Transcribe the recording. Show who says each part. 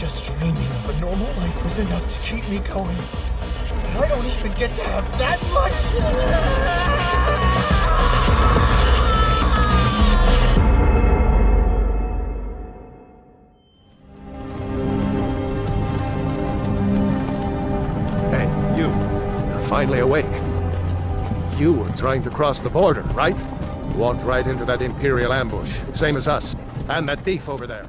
Speaker 1: Just dreaming of a normal life was enough to keep me going. But I don't even get to have that much!
Speaker 2: Hey, you're finally awake. You were trying to cross the border, right? Walked right into that Imperial ambush, same as us, and that thief over there.